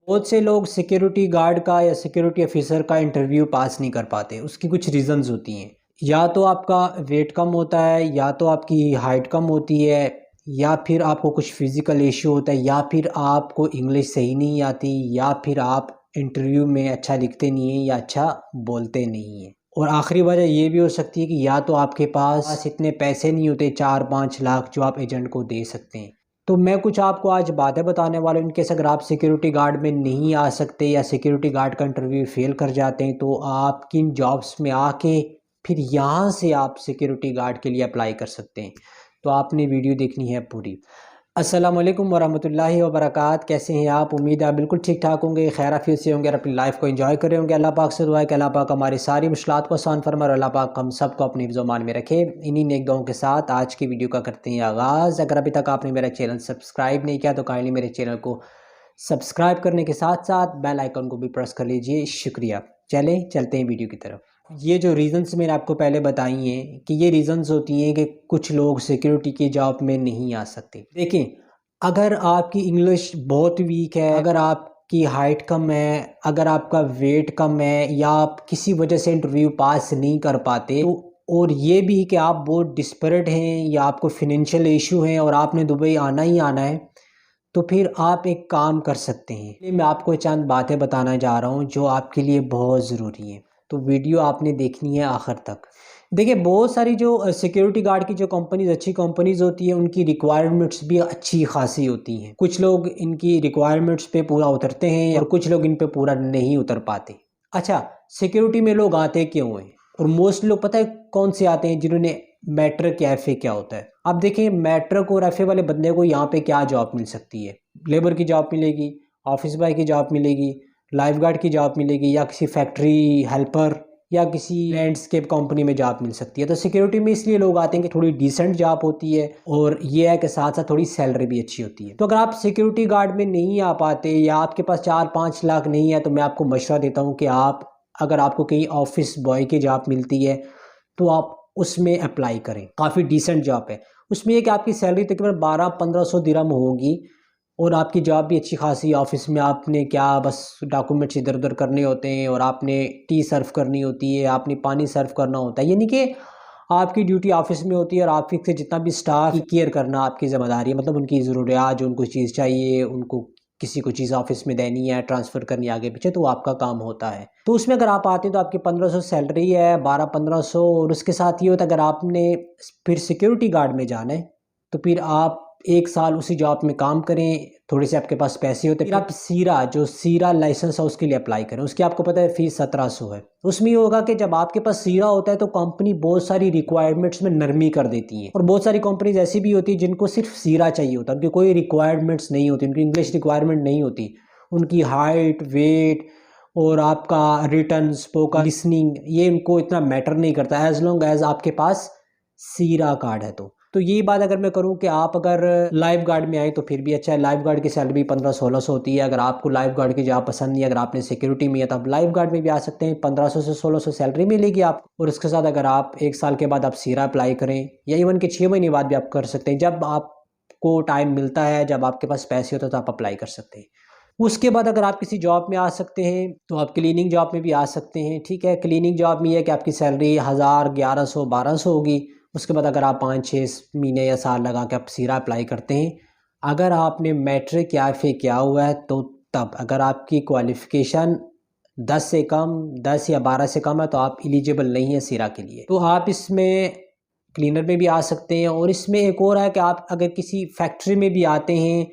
बहुत से लोग सिक्योरिटी गार्ड का या सिक्योरिटी ऑफिसर का इंटरव्यू पास नहीं कर पाते। उसकी कुछ रीज़न्स होती हैं। या तो आपका वेट कम होता है, या तो आपकी हाइट कम होती है, या फिर आपको कुछ फिज़िकल इशू होता है, या फिर आपको इंग्लिश सही नहीं आती, या फिर आप इंटरव्यू में अच्छा लिखते नहीं हैं या अच्छा बोलते नहीं हैं। और आखिरी वजह ये भी हो सकती है कि या तो आपके पास इतने पैसे नहीं होते 4-5 लाख जो आप एजेंट को दे सकते हैं। तो मैं कुछ आपको आज बातें बताने वाला हूँ। इनकेस अगर आप सिक्योरिटी गार्ड में नहीं आ सकते या सिक्योरिटी गार्ड का इंटरव्यू फेल कर जाते हैं, तो आप किन जॉब्स में आके फिर यहाँ से आप सिक्योरिटी गार्ड के लिए अप्लाई कर सकते हैं। तो आपने वीडियो देखनी है पूरी। अस्सलाम वालेकुम वरहमतुल्लाहि वबरकात। कैसे हैं आप? उम्मीद है आप बिल्कुल ठीक ठाक होंगे, खैर आफियत से होंगे और अपनी लाइफ को एंजॉय कर रहे होंगे। अल्लाह पाक से दुआ है कि अल्लाह पाक हमारी सारी मुश्किलात को आसान फरमाए और अल्लाह पाक हम सबको अपनी हिफ्ज़-ओ-मान में रखे। इन्हीं नेक दुआओं के साथ आज की वीडियो का करते हैं आगाज़। अगर अभी तक आपने मेरा चैनल सब्सक्राइब नहीं किया तो काइंडली मेरे चैनल को सब्सक्राइब करने के साथ साथ बेल आइकन को भी प्रेस कर लीजिए, शुक्रिया। चलें चलते हैं वीडियो की तरफ। ये जो रीज़न्स मैंने आपको पहले बताई हैं कि ये रीज़न्स होती हैं कि कुछ लोग सिक्योरिटी की जॉब में नहीं आ सकते। देखें, अगर आपकी इंग्लिश बहुत वीक है, अगर आपकी हाइट कम है, अगर आपका वेट कम है, या आप किसी वजह से इंटरव्यू पास नहीं कर पाते, तो और ये भी कि आप बहुत डिस्परेट हैं या आपको फिनेंशियल इशू हैं और आपने दुबई आना ही आना है, तो फिर आप एक काम कर सकते हैं। ये मैं आपको चंद बातें बताना जा रहा हूँ जो आपके लिए बहुत ज़रूरी हैं। तो वीडियो आपने देखनी है आखिर तक। देखिए, बहुत सारी जो सिक्योरिटी गार्ड की जो कंपनीज अच्छी कंपनीज होती है, उनकी रिक्वायरमेंट्स भी अच्छी खासी होती हैं। कुछ लोग इनकी रिक्वायरमेंट्स पे पूरा उतरते हैं और कुछ लोग इन पे पूरा नहीं उतर पाते। अच्छा, सिक्योरिटी में लोग आते क्यों हैं? और मोस्ट लोग पता है कौन से आते हैं? जिन्होंने मैट्रिक या एफ क्या होता है। अब देखिए, मैट्रिक और एफ वाले बंदे को यहाँ पे क्या जॉब मिल सकती है? लेबर की जॉब मिलेगी, ऑफिस बॉय की जॉब मिलेगी, लाइफ गार्ड की जॉब मिलेगी, या किसी फैक्ट्री हेल्पर या किसी लैंडस्केप कंपनी में जॉब मिल सकती है। तो सिक्योरिटी में इसलिए लोग आते हैं कि थोड़ी डिसेंट जॉब होती है और ये है कि साथ साथ थोड़ी सैलरी भी अच्छी होती है। तो अगर आप सिक्योरिटी गार्ड में नहीं आ पाते या आपके पास 4-5 लाख नहीं है, तो मैं आपको मशवरा देता हूँ कि आप, अगर आपको कहीं ऑफिस बॉय की जॉब मिलती है तो आप उसमें अप्लाई करें। काफ़ी डिसेंट जॉब है। उसमें एक आपकी सैलरी तकरीबन 1200-1500 दिरहम होगी और आपकी जॉब भी अच्छी खासी। ऑफिस में आपने क्या बस डॉक्यूमेंट्स इधर उधर करने होते हैं और आपने टी सर्व करनी होती है, आपने पानी सर्व करना होता है। यानी कि आपकी ड्यूटी ऑफिस में होती है और ऑफिस से जितना भी स्टाफ की केयर करना आपकी ज़िम्मेदारी है। मतलब उनकी ज़रूरियात, जो उनको चीज़ चाहिए, उनको किसी को चीज़ ऑफिस में देनी है, ट्रांसफ़र करनी है आगे पीछे, तो आपका काम होता है। तो उसमें अगर आप आते हैं तो आपकी 1500 सैलरी है, 12-1500। और उसके साथ ये होता है, अगर आपने फिर सिक्योरिटी गार्ड में जाना है तो फिर आप 1 साल उसी जॉब में काम करें, थोड़े से आपके पास पैसे होते हैं, फिर आप सीरा, जो सीरा लाइसेंस है उसके लिए अप्लाई करें। उसकी आपको पता है फ़ीस 1700 है। उसमें ये होगा कि जब आपके पास सीरा होता है तो कंपनी बहुत सारी रिक्वायरमेंट्स में नरमी कर देती है। और बहुत सारी कंपनीज ऐसी भी होती है जिनको सिर्फ सीरा चाहिए होता है, उनकी कोई रिक्वायरमेंट्स नहीं होती, उनकी इंग्लिश रिक्वायरमेंट नहीं होती। उनकी हाइट, वेट और आपका रिटन, स्पोकन, लिसनिंग, ये इनको इतना मैटर नहीं करता एज लॉन्ग एज आपके पास सीरा कार्ड है। तो यही बात अगर मैं करूं कि आप अगर लाइफ गार्ड में आए तो फिर भी अच्छा है। लाइफ गार्ड की सैलरी 1500-1600 होती है। अगर आपको लाइफ गार्ड की जॉब पसंद नहीं है, अगर आपने सिक्योरिटी में है, तो आप लाइफ गार्ड में भी आ सकते हैं। 1500 से 1600 सैलरी मिलेगी आप। और इसके साथ अगर आप 1 साल के बाद आप सीरा अप्लाई करें, या इवन के 6 महीने बाद भी आप कर सकते हैं। जब आपको टाइम मिलता है, जब आपके पास पैसे होते हैं, तो आप अप्लाई कर सकते हैं। उसके बाद अगर आप किसी जॉब में आ सकते हैं तो आप क्लीनिंग जॉब में भी आ सकते हैं। ठीक है, क्लीनिंग जॉब में यह है कि आपकी सैलरी 1000, 1100, 1200 होगी। उसके बाद अगर आप 5-6 महीने या साल लगा के आप सीरा अप्लाई करते हैं, अगर आपने मैट्रिक या एफ किया हुआ है तो तब, अगर आपकी क्वालिफ़िकेशन 10 से कम, 10 या 12 से कम है, तो आप एलिजिबल नहीं है सीरा के लिए। तो आप इसमें क्लीनर में भी आ सकते हैं। और इसमें एक और है कि आप अगर किसी फैक्ट्री में भी आते हैं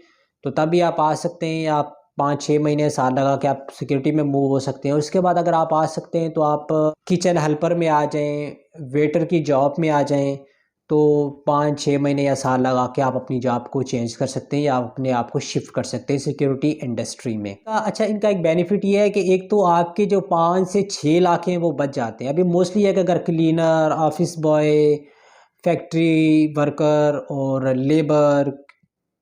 तो तब भी आप आ सकते हैं। आप 5-6 महीने साल लगा के आप सिक्योरिटी में मूव हो सकते हैं। और उसके बाद अगर आप आ सकते हैं तो आप किचन हेल्पर में आ जाएं, वेटर की जॉब में आ जाएं। तो 5-6 महीने या साल लगा के आप अपनी जॉब को चेंज कर सकते हैं या अपने आप को शिफ्ट कर सकते हैं सिक्योरिटी इंडस्ट्री में। अच्छा, इनका एक बेनिफिट ये है कि एक तो आपके जो 5 से 6 लाख हैं वो बच जाते हैं। अभी मोस्टली है कि अगर cleaner, office boy, factory worker और लेबर,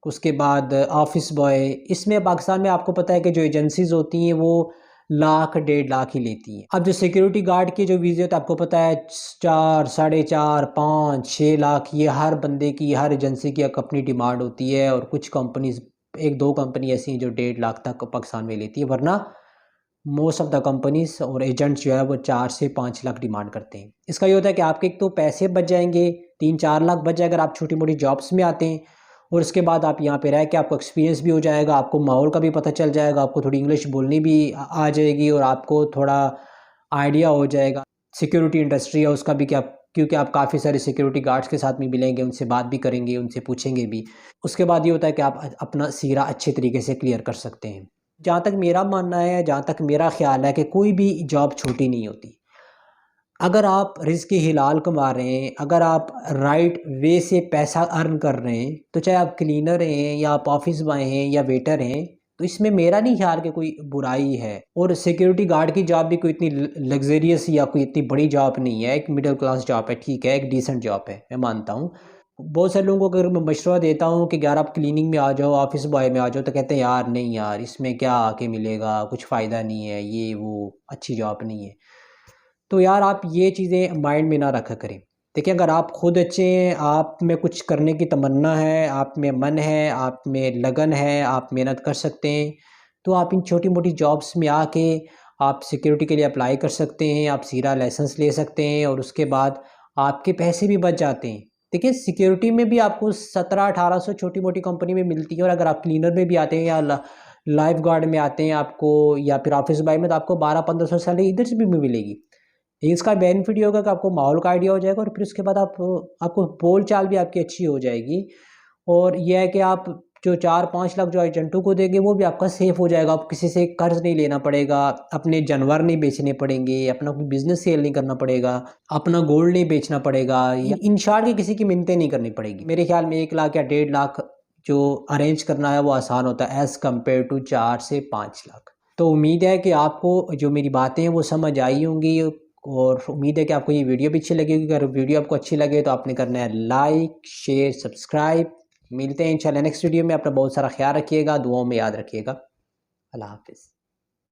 उसके बाद ऑफिस बॉय, इसमें पाकिस्तान में आपको पता है कि जो एजेंसीज होती हैं वो लाख 1.5 लाख ही लेती हैं। अब जो सिक्योरिटी गार्ड के जो वीज़े होते हैं, आपको पता है 4, 4.5, 5, 6 लाख, ये हर बंदे की, हर एजेंसी की एक अपनी डिमांड होती है। और कुछ कंपनीज एक दो कंपनी ऐसी हैं जो 1.5 लाख तक पाकिस्तान में लेती है, वरना मोस्ट ऑफ द कंपनीज और एजेंट्स जो है वो 4 से 5 लाख डिमांड करते हैं। इसका ये होता है कि आपके एक तो पैसे बच जाएंगे, 3-4 लाख बच जाए अगर आप छोटी मोटी जॉब्स में आते हैं, और उसके बाद आप यहाँ पे रह के आपको एक्सपीरियंस भी हो जाएगा, आपको माहौल का भी पता चल जाएगा, आपको थोड़ी इंग्लिश बोलनी भी आ जाएगी, और आपको थोड़ा आइडिया हो जाएगा सिक्योरिटी इंडस्ट्री है उसका भी, क्या क्योंकि आप काफ़ी सारे सिक्योरिटी गार्ड्स के साथ भी मिलेंगे, उनसे बात भी करेंगे, उनसे पूछेंगे भी। उसके बाद ये होता है कि आप अपना सीरा अच्छे तरीके से क्लियर कर सकते हैं। जहाँ तक मेरा मानना है, जहाँ तक मेरा ख्याल है कि कोई भी जॉब छोटी नहीं होती। अगर आप रिज़्क़ हिलाल कमा रहे हैं, अगर आप राइट वे से पैसा अर्न कर रहे हैं, तो चाहे आप क्लीनर हैं या आप ऑफिस बॉय हैं या वेटर हैं, तो इसमें मेरा नहीं ख्याल कि कोई बुराई है। और सिक्योरिटी गार्ड की जॉब भी कोई इतनी लग्जरियस या कोई इतनी बड़ी जॉब नहीं है, एक मिडिल क्लास जॉब है, ठीक है, एक डिसेंट जॉब है, मैं मानता हूँ। बहुत सारे लोगों को अगर मैं मशवरा देता हूँ कि यार आप क्लीनिंग में आ जाओ, ऑफिस बॉय में आ जाओ, तो कहते हैं यार नहीं यार, इसमें क्या आके मिलेगा, कुछ फ़ायदा नहीं है, ये वो अच्छी जॉब नहीं है। तो यार आप ये चीज़ें माइंड में ना रखा करें। देखिए, अगर आप खुद अच्छे हैं, आप में कुछ करने की तमन्ना है, आप में मन है, आप में लगन है, आप मेहनत कर सकते हैं, तो आप इन छोटी-मोटी जॉब्स में आके आप सिक्योरिटी के लिए अप्लाई कर सकते हैं, आप सीरा लाइसेंस ले सकते हैं, और उसके बाद आपके पैसे भी बच जाते हैं। देखिए, सिक्योरिटी में भी आपको 17-1800 छोटी-मोटी कंपनी में मिलती है, और अगर आप क्लीनर में भी आते हैं या लाइफ़ गार्ड में आते हैं आपको, या फिर ऑफिस बॉय में, तो आपको 12-1500 सैलरी इधर से भी मिलेगी। इसका बेनिफिट ये होगा कि आपको माहौल का आइडिया हो जाएगा, और फिर उसके बाद आपको बोल चाल भी आपकी अच्छी हो जाएगी। और यह है कि आप जो 4-5 लाख जो एजेंटों को देंगे, वो भी आपका सेफ हो जाएगा, आप किसी से कर्ज नहीं लेना पड़ेगा, अपने जानवर नहीं बेचने पड़ेंगे, अपना कोई बिजनेस सेल नहीं करना पड़ेगा, अपना गोल्ड नहीं बेचना पड़ेगा, या इन शॉर्ट की किसी की मिन्नतें नहीं करनी पड़ेगी। मेरे ख्याल में 1 लाख या 1.5 लाख जो अरेंज करना है वो आसान होता है एज़ कम्पेयर टू 4 से 5 लाख। तो उम्मीद है कि आपको जो मेरी बातें हैं वो समझ आई होंगी, और उम्मीद है कि आपको ये वीडियो भी अच्छी लगेगी। अगर वीडियो आपको अच्छी लगे तो आपने करना है लाइक, शेयर, सब्सक्राइब। मिलते हैं इंशाल्लाह नेक्स्ट वीडियो में। अपना बहुत सारा ख्याल रखिएगा, दुआओं में याद रखिएगा। अल्लाह हाफ़िज़।